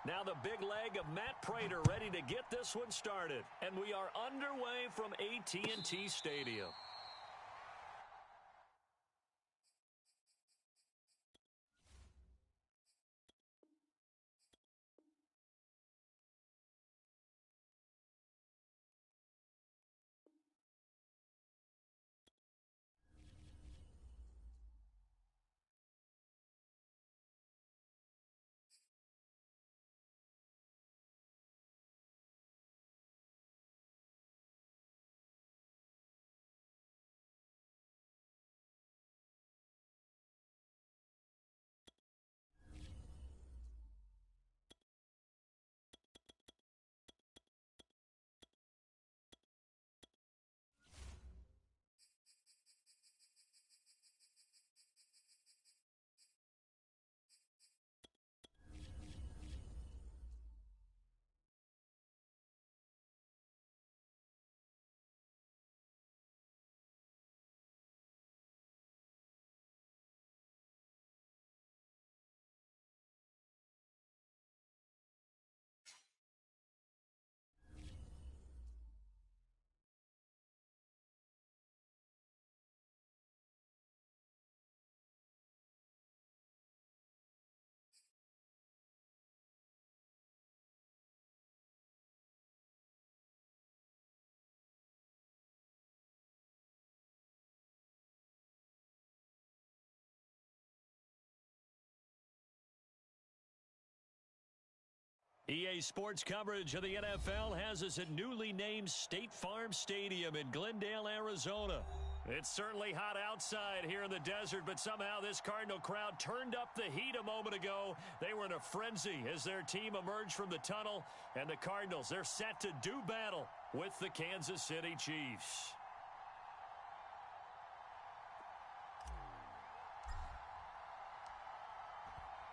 Now the big leg of Matt Prater ready to get this one started. And we are underway from AT&T Stadium. EA Sports coverage of the NFL has us at newly named State Farm Stadium in Glendale, Arizona. It's certainly hot outside here in the desert, but somehow this Cardinal crowd turned up the heat a moment ago. They were in a frenzy as their team emerged from the tunnel, and the Cardinals, they're set to do battle with the Kansas City Chiefs.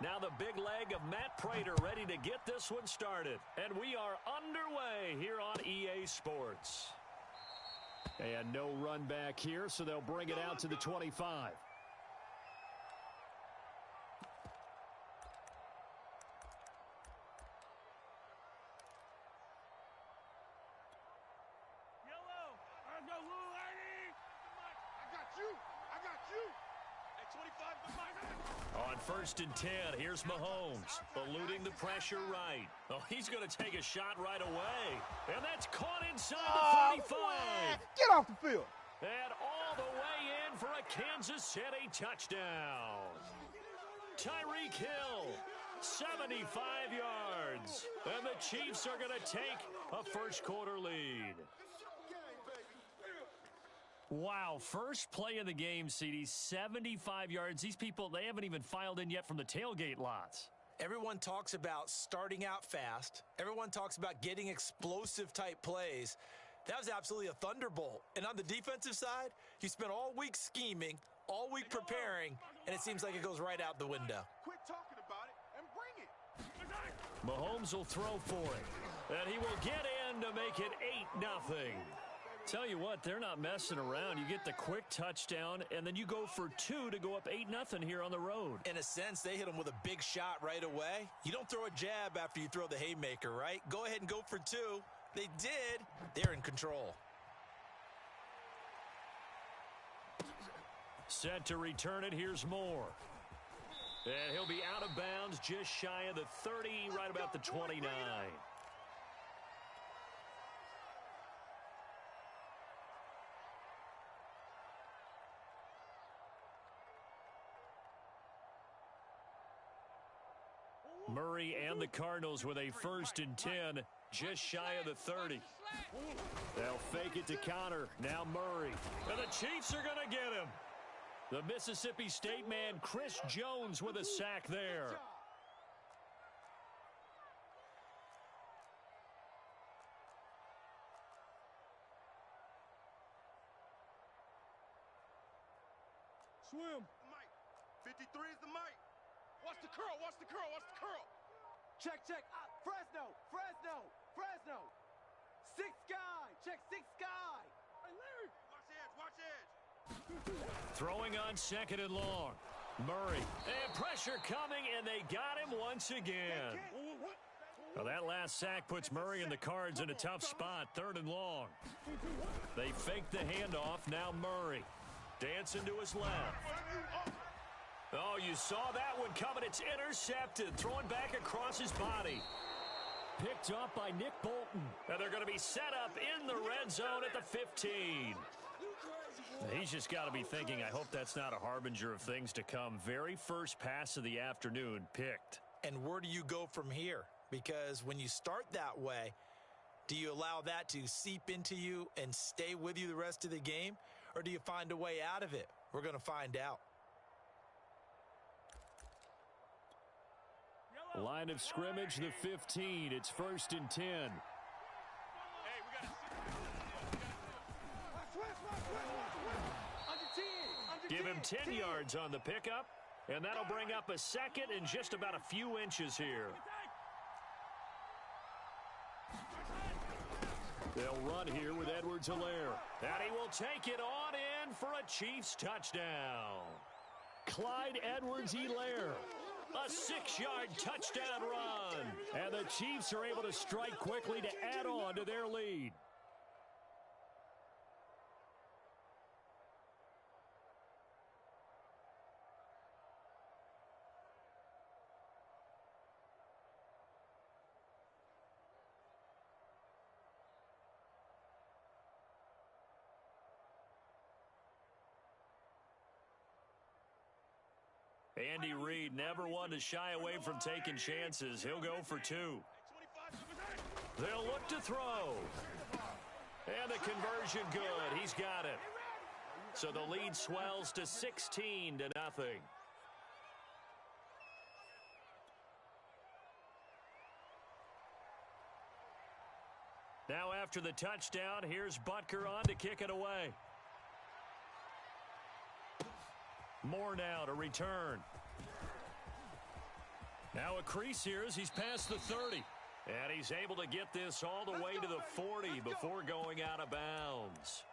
Now the big leg of Matt Prater ready to get this one started. And we are underway here on EA Sports. And no run back here, so they'll bring it out to the 25. On 1st and 10, here's Mahomes, eluding the pressure right. Oh, he's going to take a shot right away. And that's caught inside the 35. Get off the field. And all the way in for a Kansas City touchdown. Tyreek Hill, 75 yards. And the Chiefs are going to take a first-quarter lead. Wow, first play of the game, CD, 75 yards. These people, they haven't even filed in yet from the tailgate lots. Everyone talks about starting out fast. Everyone talks about getting explosive-type plays. That was absolutely a thunderbolt. And on the defensive side, you spent all week scheming, all week preparing, and it seems like it goes right out the window. Quit talking about it and bring it. Mahomes will throw for it, and he will get in to make it 8-0. Tell you what, they're not messing around. You get the quick touchdown, and then you go for 2 to go up 8-0 here on the road. In a sense, they hit him with a big shot right away. You don't throw a jab after you throw the haymaker, right? Go ahead and go for 2. They did. They're in control. Set to return it. Here's Moore. And he'll be out of bounds just shy of the 30, right about the 29. Murray and the Cardinals with a 1st and 10, just shy of the 30. They'll fake it to Connor. Now Murray. And the Chiefs are going to get him. The Mississippi State man, Chris Jones, with a sack there. Swim. Mike. 53 is the mic. Watch the curl, watch the curl, watch the curl. Check, check. Fresno, Fresno, Fresno. 6 guy. Check 6 guy. Hey, Larry. Watch edge, watch edge. Throwing on 2nd and long. Murray. And pressure coming, and they got him once again. Well, that last sack puts Murray and the Cards in a tough spot, 3rd and long. They fake the handoff. Now Murray dancing to his left. Oh, you saw that one coming. It's intercepted. Throwing back across his body. Picked up by Nick Bolton. And they're going to be set up in the red zone at the 15. He's just got to be thinking, I hope that's not a harbinger of things to come. Very first pass of the afternoon picked. And where do you go from here? Because when you start that way, do you allow that to seep into you and stay with you the rest of the game? Or do you find a way out of it? We're going to find out. Line of scrimmage, the 15. It's 1st and 10. Give him 10 yards on the pickup, and that'll bring up a second and just about a few inches here. They'll run here with Edwards-Helaire. And he will take it on in for a Chiefs touchdown. Clyde Edwards-Helaire. A 6-yard touchdown run. And the Chiefs are able to strike quickly to add on to their lead. Andy Reid never one to shy away from taking chances. He'll go for 2. They'll look to throw. And the conversion good. He's got it. So the lead swells to 16-0. Now after the touchdown, here's Butker on to kick it away. Moore now to return. Now a crease here as he's past the 30. And he's able to get this all the way to the 40 before going out of bounds.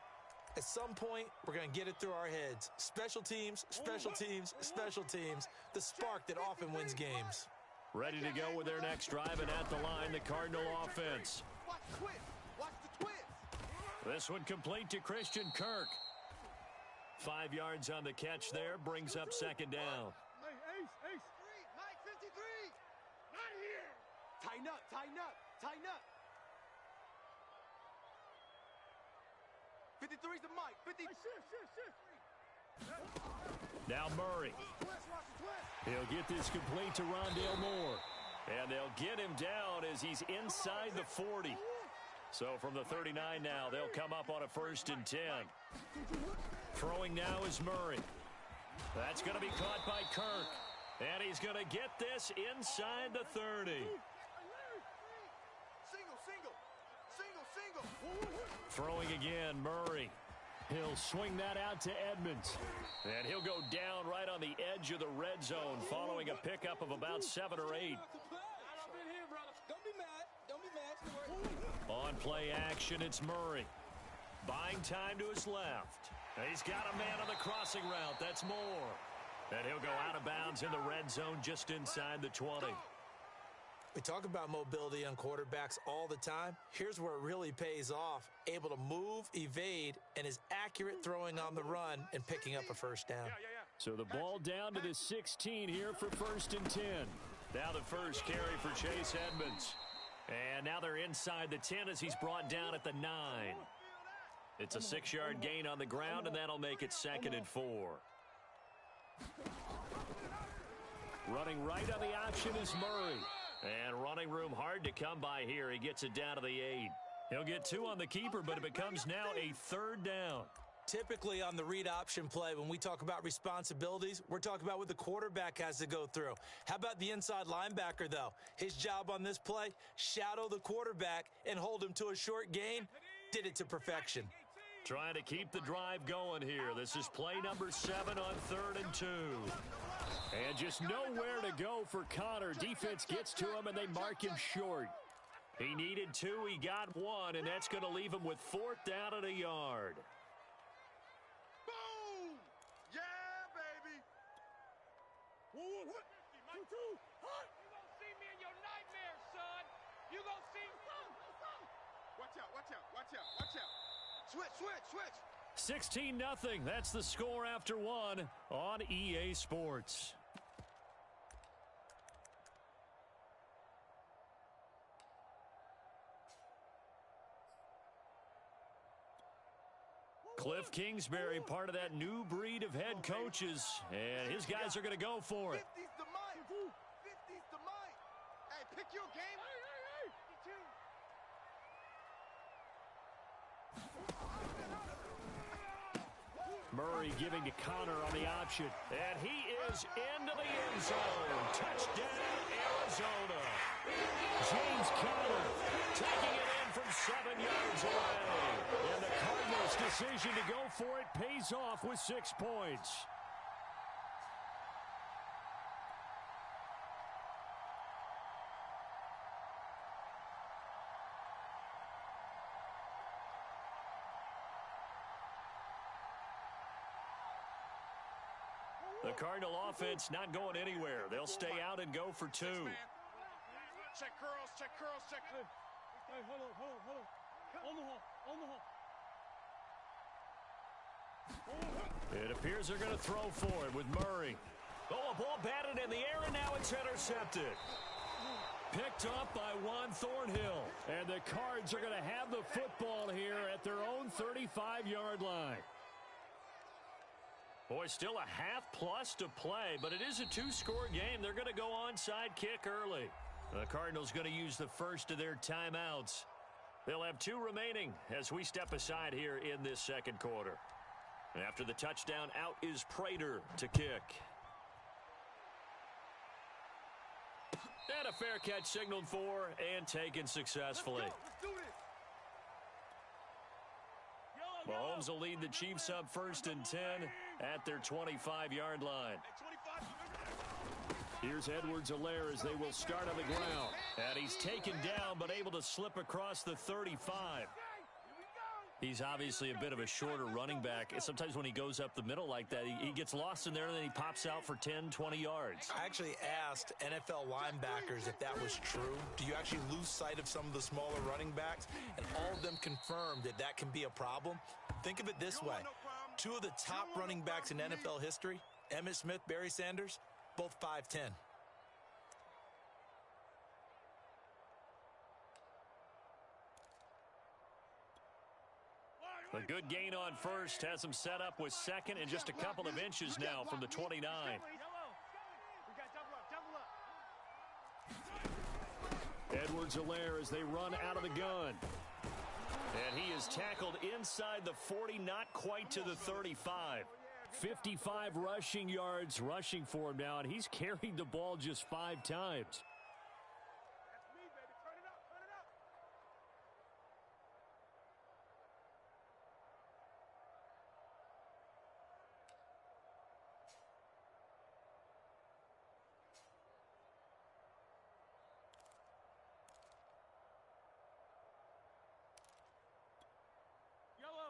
At some point, we're going to get it through our heads. Special teams, special teams, special teams. The spark that often wins games. Ready to go with their next drive, and at the line, the Cardinal offense. Watch the twist. This one complete to Christian Kirk. 5 yards on the catch there, brings up 2nd down. Ace. Mike, 53. Not here. Tighten up. 53's the Mike. 50. Now Murray. He'll get this complete to Rondale Moore. And they'll get him down as he's inside the 40. So from the 39 now, they'll come up on a 1st and 10. Throwing now is Murray. That's going to be caught by Kirk. And he's going to get this inside the 30. Single. Throwing again, Murray. He'll swing that out to Edmonds. And he'll go down right on the edge of the red zone following a pickup of about 7 or 8. On play action, it's Murray. Buying time to his left. He's got a man on the crossing route. That's Moore. And he'll go out of bounds in the red zone just inside the 20. We talk about mobility on quarterbacks all the time. Here's where it really pays off. Able to move, evade, and is accurate throwing on the run and picking up a 1st down. So the ball down to the 16 here for 1st and 10. Now the first carry for Chase Edmonds. And now they're inside the 10 as he's brought down at the 9. It's a 6-yard gain on the ground, and that'll make it 2nd and 4. Running right on the option is Murray. And running room hard to come by here. He gets it down to the 8. He'll get 2 on the keeper, but it becomes now a 3rd down. Typically on the read option play, when we talk about responsibilities, we're talking about what the quarterback has to go through. How about the inside linebacker, though? His job on this play, shadow the quarterback and hold him to a short gain. Did it to perfection. Trying to keep the drive going here. This is play number 7 on 3rd and 2. And just nowhere to go for Connor. Defense gets to him, and they mark him short. He needed 2. He got 1, and that's going to leave him with 4th down at a yard. Boom! Yeah, baby! You won't see me in your nightmares, son! You go see. Watch out, watch out, watch out, watch out. Switch, switch, switch. 16-0. That's the score after one on EA Sports. Cliff Kingsbury, part of that new breed of head coaches, and his guys are going to go for it. 50's the mic. 50's the mic. Hey, pick your game. Murray giving to Connor on the option, and he is into the end zone. Touchdown, Arizona. James Conner taking it in from 7 yards away. And the Cardinals' decision to go for it pays off with 6 points. The Cardinal offense not going anywhere. They'll stay out and go for 2. Check curls, check curls, check. Hey, hold on. On the hall. It appears they're going to throw for it with Murray. Oh, a ball batted in the air, and now it's intercepted. Picked up by Juan Thornhill. And the Cards are going to have the football here at their own 35-yard line. Boy, still a half plus to play, but it is a 2-score game. They're going to go onside kick early. The Cardinals going to use the first of their timeouts. They'll have 2 remaining as we step aside here in this second quarter. After the touchdown, out is Prater to kick. And a fair catch signaled for and taken successfully. Let's do this. Mahomes will lead the Chiefs up 1st and 10 at their 25-yard line. Here's Edwards-Helaire as they will start on the ground. And he's taken down but able to slip across the 35. He's obviously a bit of a shorter running back. Sometimes when he goes up the middle like that, he gets lost in there and then he pops out for 10, 20 yards. I actually asked NFL linebackers if that was true. Do you actually lose sight of some of the smaller running backs? And all of them confirmed that that can be a problem. Think of it this way. 2 of the top running backs in NFL history, Emmitt Smith, Barry Sanders, both 5'10". A good gain on first has him set up with second and just a couple of inches now from the 29. Edwards-Helaire as they run out of the gun. And he is tackled inside the 40, not quite to the 35. 55 rushing yards rushing for him now, and he's carried the ball just 5 times.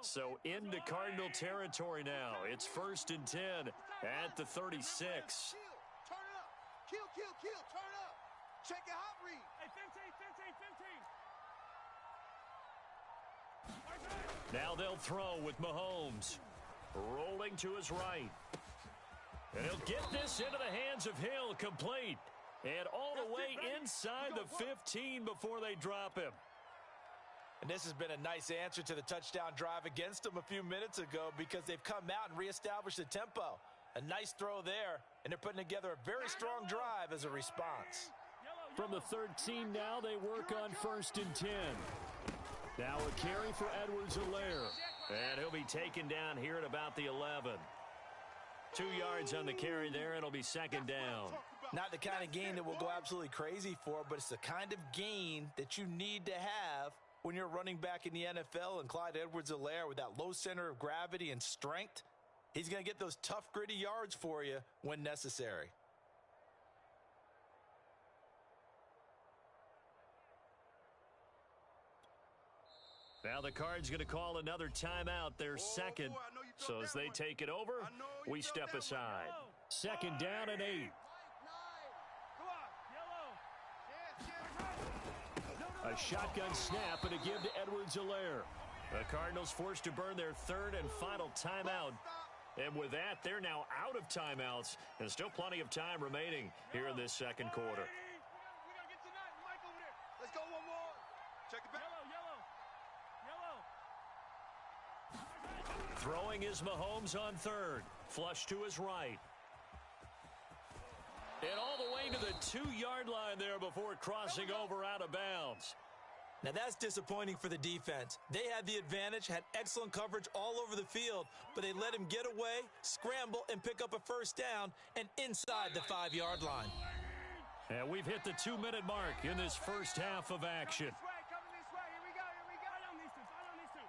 So into Cardinal territory now. It's 1st and 10 at the 36. Turn it up. Kill. Turn up. Check your hot read. Hey, 15. Now they'll throw with Mahomes. Rolling to his right. And he'll get this into the hands of Hill, complete. And all the way inside the 15 before they drop him. And this has been a nice answer to the touchdown drive against them a few minutes ago because they've come out and reestablished the tempo. A nice throw there, and they're putting together a very strong drive as a response. From the 13 now, they work on 1st and 10. Now a carry for Edwards-Helaire. And he'll be taken down here at about the 11. 2 yards on the carry there, and it'll be 2nd down. Not the kind of gain that we'll go absolutely crazy for, but it's the kind of gain that you need to have when you're running back in the NFL. And Clyde Edwards-Helaire, with that low center of gravity and strength, he's going to get those tough, gritty yards for you when necessary. Now the Cards going to call another timeout, their second. So as they take it over, we step aside. 2nd down and 8. A shotgun snap and a give to Edwards-Helaire. The Cardinals forced to burn their third and final timeout. And with that, they're now out of timeouts. And still plenty of time remaining here in this second quarter. Let's go one more. Check it back. Yellow. Throwing is Mahomes on third. Flush to his right. And all the way to the 2-yard line there before crossing over out of bounds. Now that's disappointing for the defense. They had the advantage, had excellent coverage all over the field, but they let him get away, scramble, and pick up a first down and inside the 5-yard line. And we've hit the 2-minute mark in this first half of action. Coming this way. Here we go. Follow these two.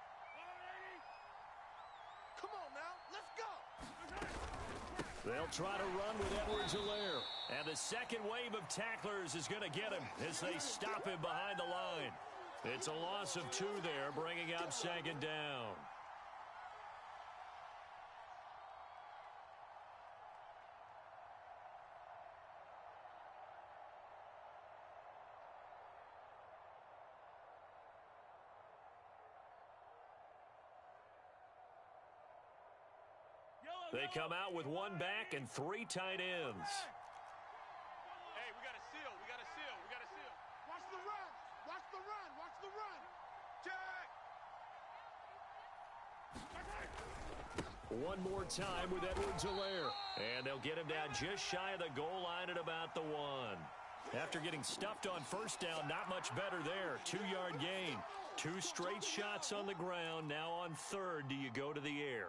Come on now. Let's go. They'll try to run with Edwards-Helaire. And the second wave of tacklers is going to get him as they stop him behind the line. It's a loss of 2 there, bringing up second down. They come out with 1 back and 3 tight ends. Hey, we got a seal. Watch the run. Check. One more time with Edwards-Helaire. And they'll get him down just shy of the goal line at about the 1. After getting stuffed on first down, not much better there. 2-yard gain. 2 straight shots on the ground. Now on third, do you go to the air?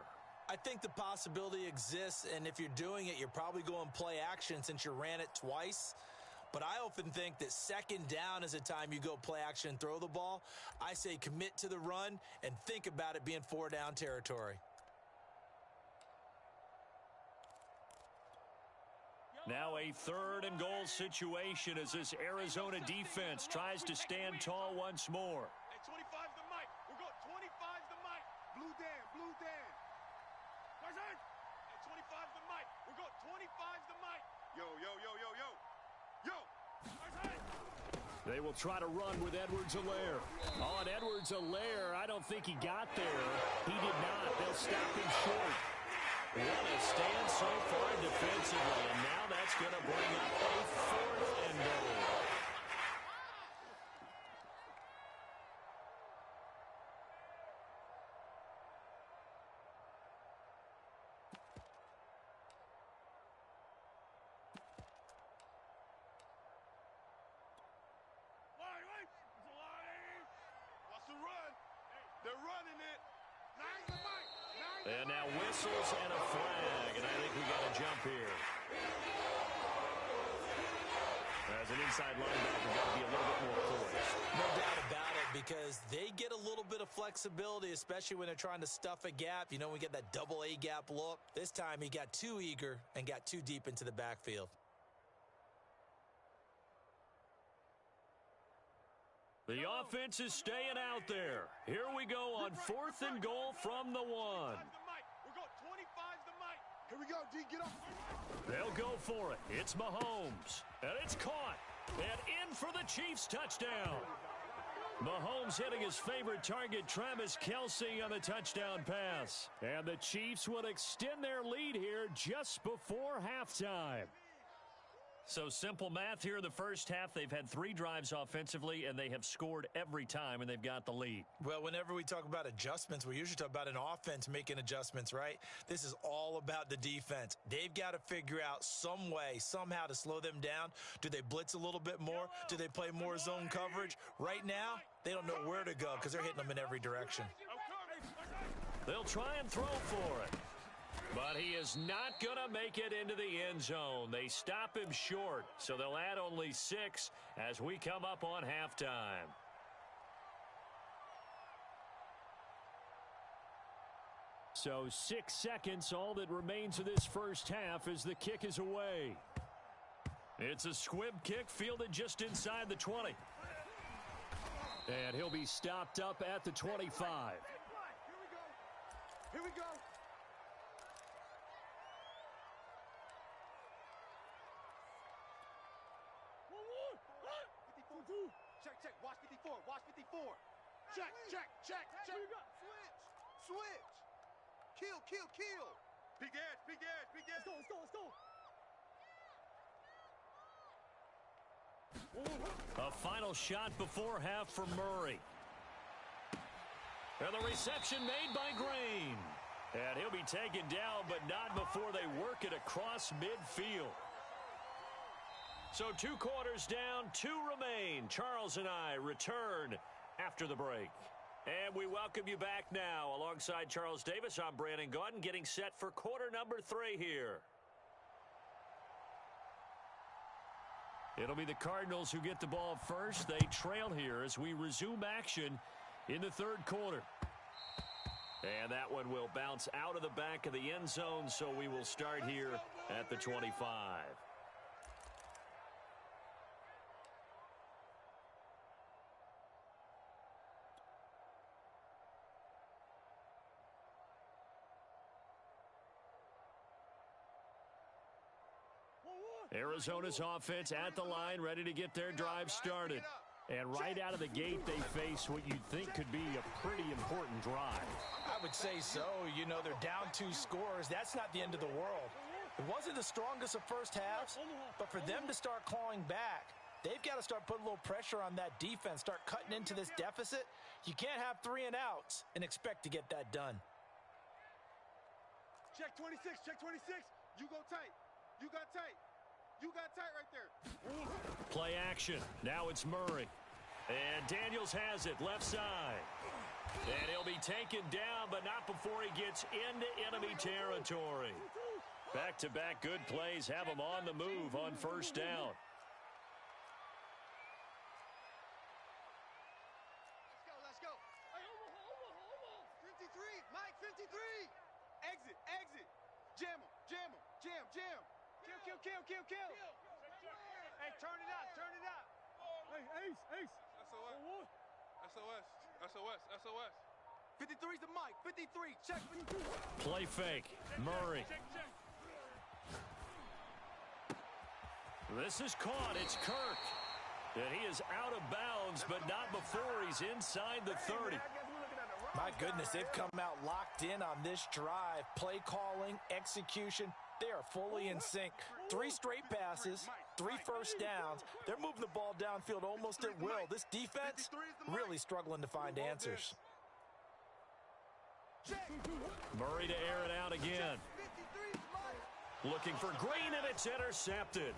I think the possibility exists, and if you're doing it, you're probably going play action since you ran it twice. But I often think that second down is a time you go play action and throw the ball. I say commit to the run and think about it being 4-down territory. Now a 3rd and goal situation as this Arizona defense tries to stand tall once more. Hey, 25's the mic. We're going 25's the mic. Blue Dan. Hey, 25's the mic. We're going 25's the mic. Yo. They will try to run with Edwards-Helaire. On Edwards-Helaire, I don't think he got there. He did not. They'll stop him short. What a stand so far defensively, and now that's going to bring up a 4th and goal. They're running it. And now whistles and a flag, and I think we got a jump here. As an inside linebacker, got to be a little bit more poised. No doubt about it, because they get a little bit of flexibility, especially when they're trying to stuff a gap. You know, we get that double A gap look. This time he got too eager and got too deep into the backfield. The offense is staying out there. Here we go on 4th and goal from the 1. We're going 25's the mic. Here we go, D. Get up. They'll go for it. It's Mahomes. And it's caught. And in for the Chiefs touchdown. Mahomes hitting his favorite target, Travis Kelce, on the touchdown pass. And the Chiefs will extend their lead here just before halftime. So simple math here in the first half. They've had 3 drives offensively, and they have scored every time, and they've got the lead. Well, whenever we talk about adjustments, we usually talk about an offense making adjustments, right? This is all about the defense. They've got to figure out some way, somehow to slow them down. Do they blitz a little bit more? Do they play more zone coverage? Right now, they don't know where to go because they're hitting them in every direction. They'll try and throw for it. But he is not going to make it into the end zone. They stop him short, so they'll add only 6 as we come up on halftime. So 6 seconds, all that remains of this first half as the kick is away. It's a squib kick fielded just inside the 20. And he'll be stopped up at the 25. Here we go. Check, check. Watch 54. Watch 54. Check, check, check, check. Switch. Switch. Kill, kill, kill. Big edge, big edge, big edge. Let's go, let's go, let's go. A final shot before half for Murray. And the reception made by Green. And he'll be taken down, but not before they work it across midfield. So 2 quarters down, 2 remain. Charles and I return after the break. And we welcome you back now. Alongside Charles Davis, I'm Brandon Gaudin, getting set for quarter number 3 here. It'll be the Cardinals who get the ball first. They trail here as we resume action in the 3rd quarter. And that one will bounce out of the back of the end zone, so we will start here at the 25. Arizona's offense at the line, ready to get their drive started. And right out of the gate, they face what you'd think could be a pretty important drive. I would say so. You know, they're down 2 scores. That's not the end of the world. It wasn't the strongest of first halves, but for them to start clawing back, they've got to start putting a little pressure on that defense, start cutting into this deficit. You can't have 3 and outs and expect to get that done. Check 26, check 26. You go tight. You got tight. You got tight right there. Play action. Now it's Murray. And Daniels has it, left side. And he'll be taken down, but not before he gets into enemy territory. Back-to-back good plays have him on the move on first down. Let's go. 53, Mike, 53. Exit, exit. Jam him, jam him, jam, jam. Kill, kill, kill, kill, kill. Hey, turn it out, turn it out. Hey, ace, ace. SOS, SOS, SOS, SOS. 53's the mic, 53, check 53. Play fake, Murray. This is caught, it's Kirk. And he is out of bounds, but not before he's inside the 30. My goodness, they've come out locked in on this drive. Play calling, execution, they are fully in sync. 3 straight passes, 3 first downs. They're moving the ball downfield almost at will. This defense really struggling to find answers. Murray to air it out again. Looking for Green, and it's intercepted.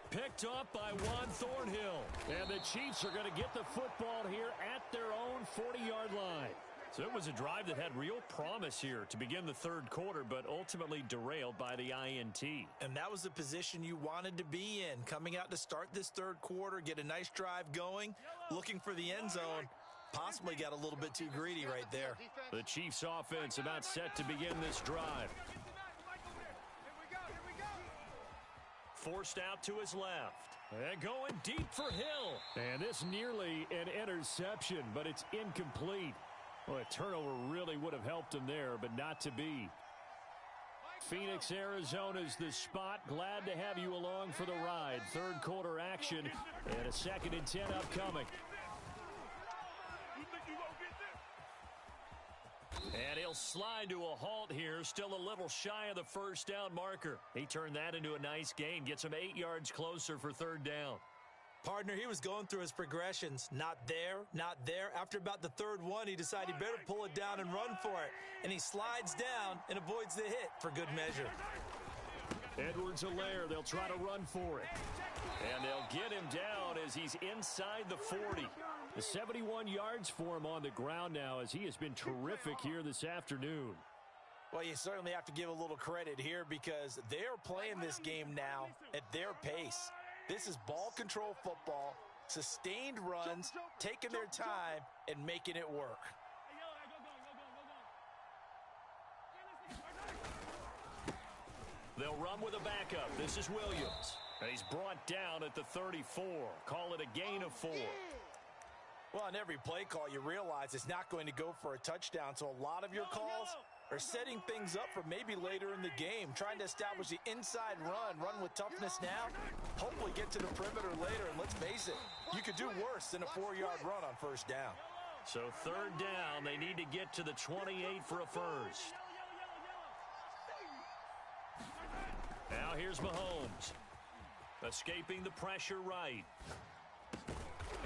Picked up by Juan Thornhill. And the Chiefs are going to get the football here at their own 40-yard line. So it was a drive that had real promise here to begin the 3rd quarter, but ultimately derailed by the INT. And that was the position you wanted to be in. Coming out to start this 3rd quarter, get a nice drive going, looking for the end zone. Possibly got a little bit too greedy right there. The Chiefs offense about set to begin this drive. Forced out to his left. And going deep for Hill. And this nearly an interception, but it's incomplete. Well, a turnover really would have helped him there, but not to be. Phoenix, Arizona's the spot. Glad to have you along for the ride. 3rd quarter action and a 2nd and 10 upcoming. And he'll slide to a halt here. Still a little shy of the first down marker. He turned that into a nice gain. Gets him 8 yards closer for 3rd down. Partner, he was going through his progressions. Not there, not there. After about the 3rd one, he decided he better pull it down and run for it. And he slides down and avoids the hit for good measure. Edwards-Helaire, they'll try to run for it. And they'll get him down as he's inside the 40. The 71 yards for him on the ground now as he has been terrific here this afternoon. Well, you certainly have to give a little credit here because they're playing this game now at their pace. This is ball control football, sustained runs, taking their time, and making it work. They'll run with a backup. This is Williams. And he's brought down at the 34. Call it a gain of 4. Well, on every play call, you realize it's not going to go for a touchdown, so a lot of your calls are setting things up for maybe later in the game, trying to establish the inside run with toughness now, hopefully get to the perimeter later, and let's face it, You could do worse than a 4-yard run on first down. So third down, they need to get to the 28 for a first. Now here's Mahomes. Escaping the pressure right.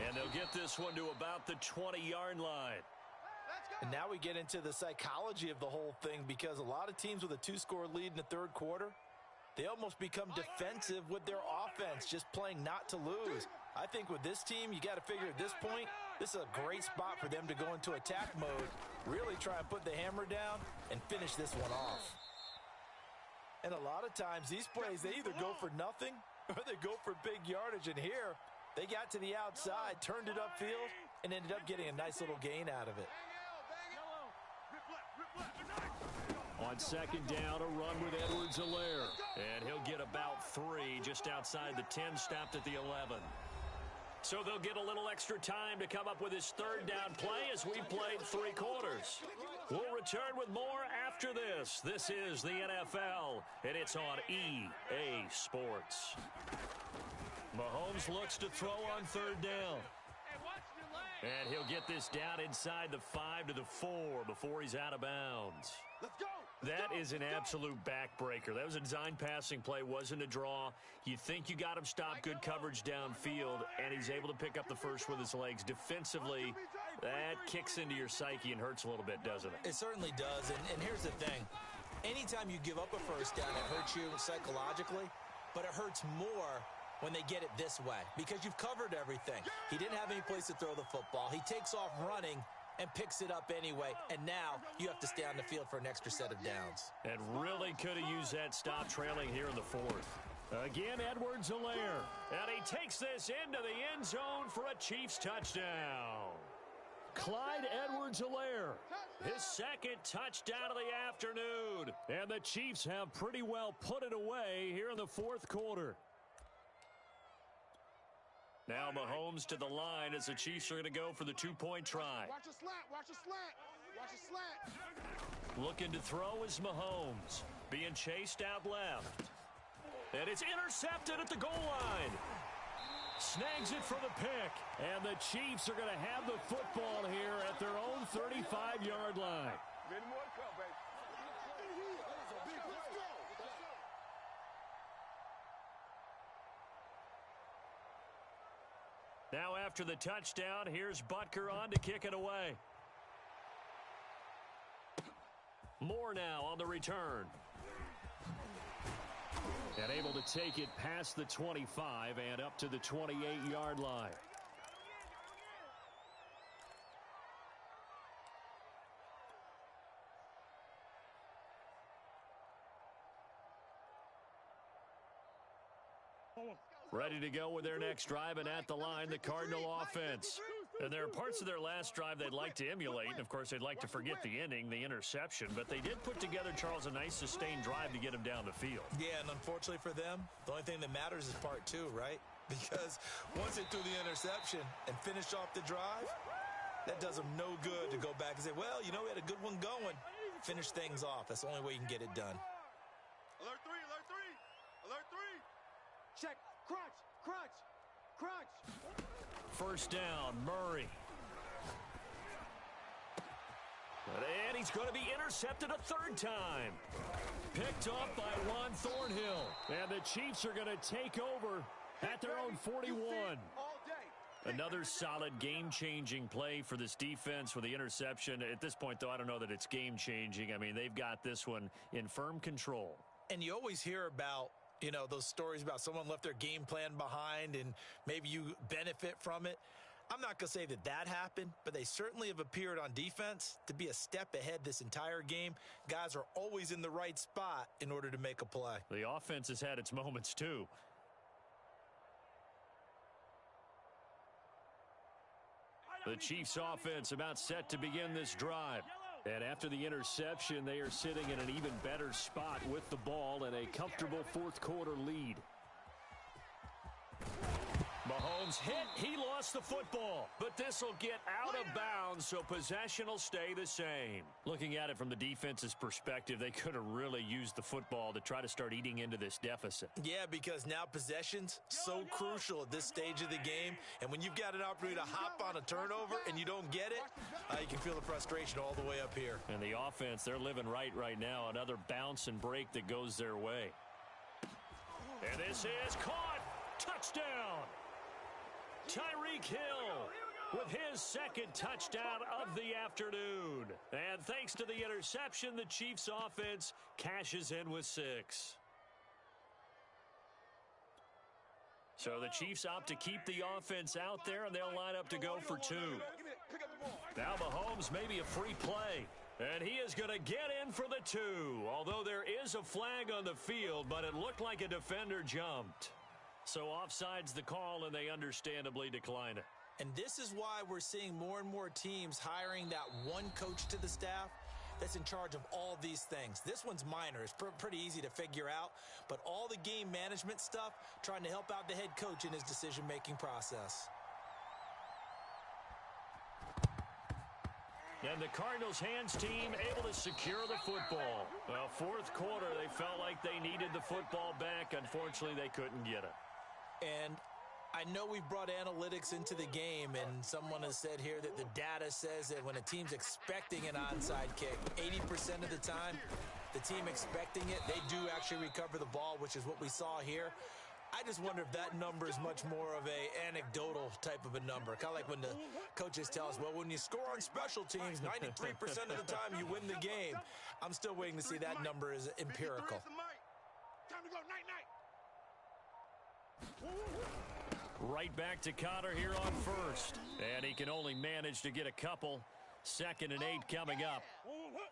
And they'll get this one to about the 20-yard line. And now we get into the psychology of the whole thing, because a lot of teams with a 2-score lead in the third quarter, they almost become defensive with their offense, just playing not to lose. I think with this team, you got to figure at this point, this is a great spot for them to go into attack mode, really try and put the hammer down and finish this one off. And a lot of times, these plays, they either go for nothing or they go for big yardage. And here, they got to the outside, turned it upfield, and ended up getting a nice little gain out of it. On second down, a run with Edwards-Helaire. And he'll get about 3 just outside the 10, stopped at the 11. So they'll get a little extra time to come up with his third down play as we played 3 quarters. We'll return with more after this. This is the NFL, and it's on EA Sports. Mahomes looks to throw on third down. And he'll get this down inside the 5 to the 4 before he's out of bounds. Let's go. That is an absolute backbreaker. That was a design passing play, wasn't a draw. You think you got him stopped, good coverage downfield, and he's able to pick up the first with his legs. Defensively, that kicks into your psyche and hurts a little bit, doesn't it? It certainly does, and here's the thing. Anytime you give up a first down, it hurts you psychologically, but it hurts more when they get it this way, because you've covered everything. He didn't have any place to throw the football. He takes off running and picks it up anyway, and now you have to stay on the field for an extra set of downs. And really could have used that stop trailing here in the 4th. Again, Edwards-Helaire, and he takes this into the end zone for a Chiefs touchdown. Clyde Edwards-Helaire, his second touchdown of the afternoon, and the Chiefs have pretty well put it away here in the 4th quarter. Now Mahomes to the line as the Chiefs are going to go for the 2-point try. Watch a slant, watch a slant, watch a slant. Looking to throw is Mahomes. Being chased out left. And it's intercepted at the goal line. Snags it for the pick. And the Chiefs are going to have the football here at their own 35-yard line. Many more to come, baby. Now after the touchdown, here's Butker on to kick it away. Moore now on the return. And able to take it past the 25 and up to the 28-yard line. Ready to go with their next drive, and at the line, the Cardinal offense. And there are parts of their last drive they'd like to emulate, and of course they'd like to forget the ending, the interception, but they did put together, Charles, a nice sustained drive to get him down the field. Yeah, and unfortunately for them, the only thing that matters is part 2, right? Because once they threw the interception and finished off the drive, that does them no good to go back and say, well, you know, we had a good one going. Finish things off. That's the only way you can get it done. Alert 3, alert 3, alert 3. Check. Crunch, crunch, crunch. First down, Murray. And he's going to be intercepted a 3rd time. Picked off by Juan Thornhill. And the Chiefs are going to take over at their own 41. Another solid game-changing play for this defense with the interception. At this point, though, I don't know that it's game-changing. I mean, they've got this one in firm control. And you always hear about, you know, those stories about someone left their game plan behind and maybe you benefit from it. I'm not going to say that that happened, but they certainly have appeared on defense to be a step ahead this entire game. Guys are always in the right spot in order to make a play. The offense has had its moments, too. The Chiefs offense about set to begin this drive. And after the interception, they are sitting in an even better spot with the ball and a comfortable 4th quarter lead. Mahomes Mahomes hit. He lost the football. But this will get out of bounds, so possession will stay the same. Looking at it from the defense's perspective, they could have really used the football to try to start eating into this deficit. Yeah, because now possession's so crucial at this stage of the game. And when you've got an opportunity to hop on a turnover and you don't get it, you can feel the frustration all the way up here. And the offense, they're living right now. Another bounce and break that goes their way. And this is caught. Touchdown. Tyreek Hill with his second touchdown of the afternoon. And thanks to the interception, the Chiefs offense cashes in with 6. So the Chiefs opt to keep the offense out there, and they'll line up to go for 2. Now Mahomes maybe a free play. And he is going to get in for the 2. Although there is a flag on the field, but it looked like a defender jumped. So offside's the call, and they understandably decline it. And this is why we're seeing more and more teams hiring that one coach to the staff that's in charge of all these things. This one's minor. It's pretty easy to figure out. But all the game management stuff, trying to help out the head coach in his decision-making process. And the Cardinals hands team able to secure the football. Well, fourth quarter, they felt like they needed the football back. Unfortunately, they couldn't get it. And I know we've brought analytics into the game, and someone has said here that the data says that when a team's expecting an onside kick, 80% of the time, the team expecting it, they do actually recover the ball, which is what we saw here. I just wonder if that number is much more of a anecdotal type of a number. Kind of like when the coaches tell us, well, when you score on special teams, 93% of the time you win the game. I'm still waiting to see that number is empirical. Time to go, night-night. Right back to Connor here on first. And he can only manage to get a couple. 2nd and 8 coming up.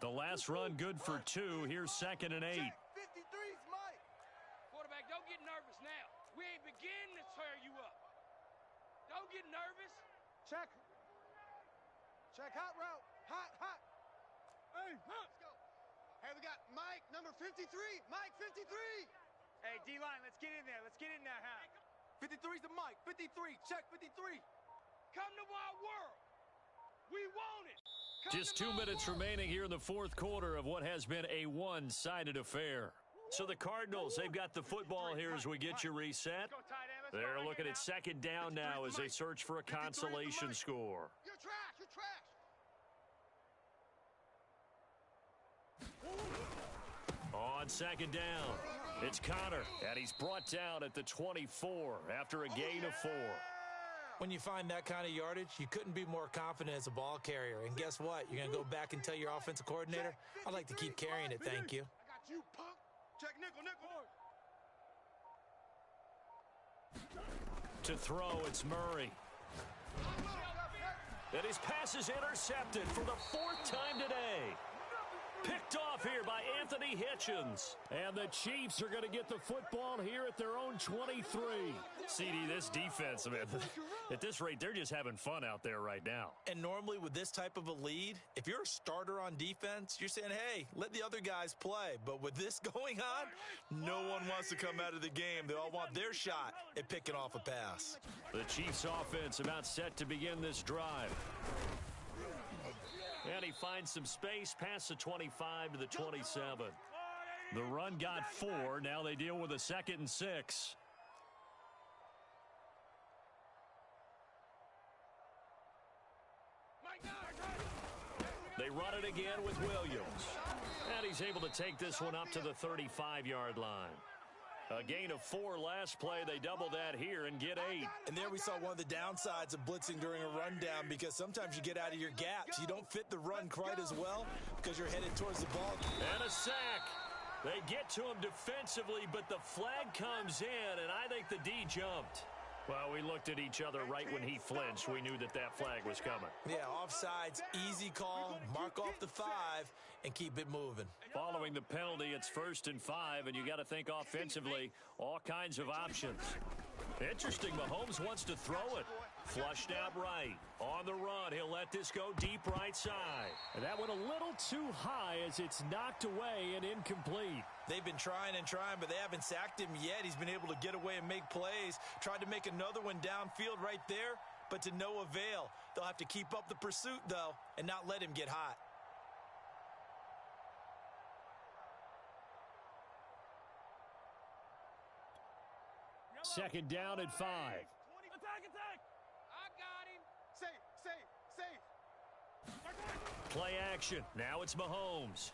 The last run good for 2. Here's 2nd and 8. 53's Mike. Quarterback, don't get nervous now. We ain't beginning to tear you up. Don't get nervous. Check. Check hot route. Hot. Hey, let's go. Hey, we got Mike, number 53. Mike, 53. Hey, D-line, let's get in there. Let's get in there, huh? 53's the Mike. 53. Check 53. Come to our world. We want it. Just 2 minutes remaining here in the fourth quarter of what has been a one-sided affair. So the Cardinals, they've got the football here as we get you reset. They're looking at 2nd down now as they search for a consolation score. You're trash. You're trash. On 2nd down, it's Connor, and he's brought down at the 24 after a gain of 4. When you find that kind of yardage, you couldn't be more confident as a ball carrier. And guess what? You're going to go back and tell your offensive coordinator, I'd like to keep carrying it, thank you. I got you, punk. Check nickel. To throw, it's Murray. And his pass is intercepted for the 4th time today. Picked off here by Anthony Hitchens. And the Chiefs are going to get the football here at their own 23. CD, this defense, man, at this rate, they're just having fun out there right now. And normally with this type of a lead, if you're a starter on defense, you're saying, hey, let the other guys play. But with this going on, no one wants to come out of the game. They all want their shot at picking off a pass. The Chiefs offense about set to begin this drive. And he finds some space past the 25 to the 27. The run got 4. Now they deal with a 2nd and 6. They run it again with Williams. And he's able to take this one up to the 35-yard line. A gain of 4 last play. They double that here and get 8. And there we saw one of the downsides of blitzing during a rundown, because sometimes you get out of your gaps. You don't fit the run quite as well because you're headed towards the ball. And a sack. They get to him defensively, but the flag comes in, and I think the D jumped. Well, we looked at each other right when he flinched. We knew that that flag was coming. Yeah, offsides, easy call, mark off the 5, and keep it moving. Following the penalty, it's 1st and 5, and you got to think offensively, all kinds of options. Interesting, Mahomes wants to throw it. Flushed out right. On the run, he'll let this go deep right side. And that went a little too high as it's knocked away and incomplete. They've been trying and trying, but they haven't sacked him yet. He's been able to get away and make plays. Tried to make another one downfield right there, but to no avail. They'll have to keep up the pursuit, though, and not let him get hot. Second down at 5. Attack, attack. I got him. Safe. Play action. Now it's Mahomes.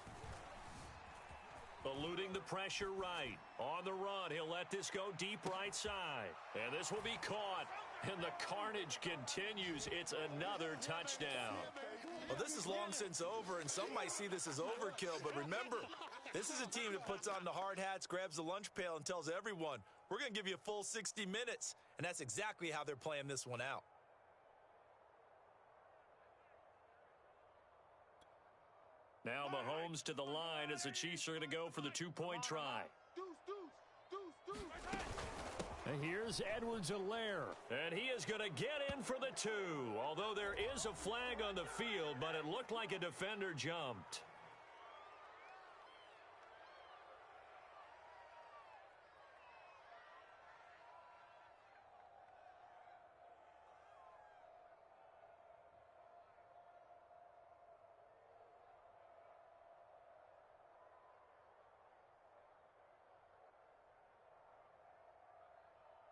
Eluding the pressure right. On the run, he'll let this go deep right side. And this will be caught. And the carnage continues. It's another touchdown. Well, this is long since over, and some might see this as overkill. But remember, this is a team that puts on the hard hats, grabs the lunch pail, and tells everyone, we're going to give you a full 60 minutes. And that's exactly how they're playing this one out. Now Mahomes to the line as the Chiefs are going to go for the two-point try. Deuce. And here's Edwards-Helaire. And he is going to get in for the 2. Although there is a flag on the field, but it looked like a defender jumped.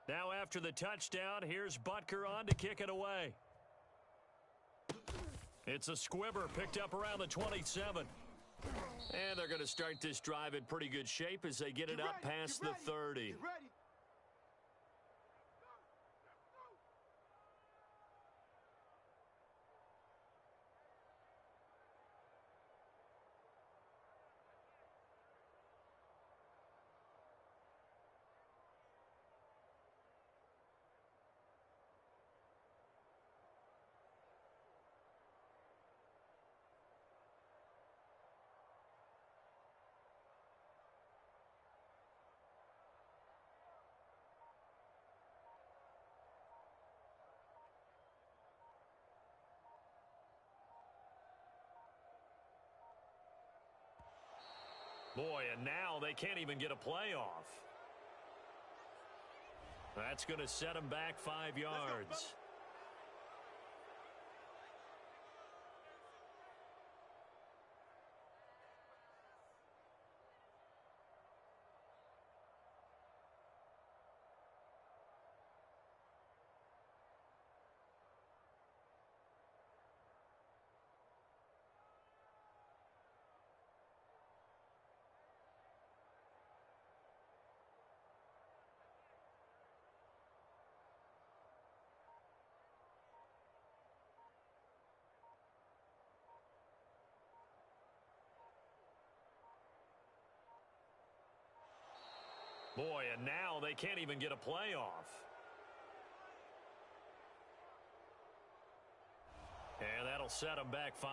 Now after the touchdown, here's Butker on to kick it away. It's a squibber picked up around the 27. And they're going to start this drive in pretty good shape as they get it up past the 30. Get ready. Boy, and now they can't even get a playoff. That's going to set them back 5 yards. Boy, and now they can't even get a playoff. And that'll set them back 5.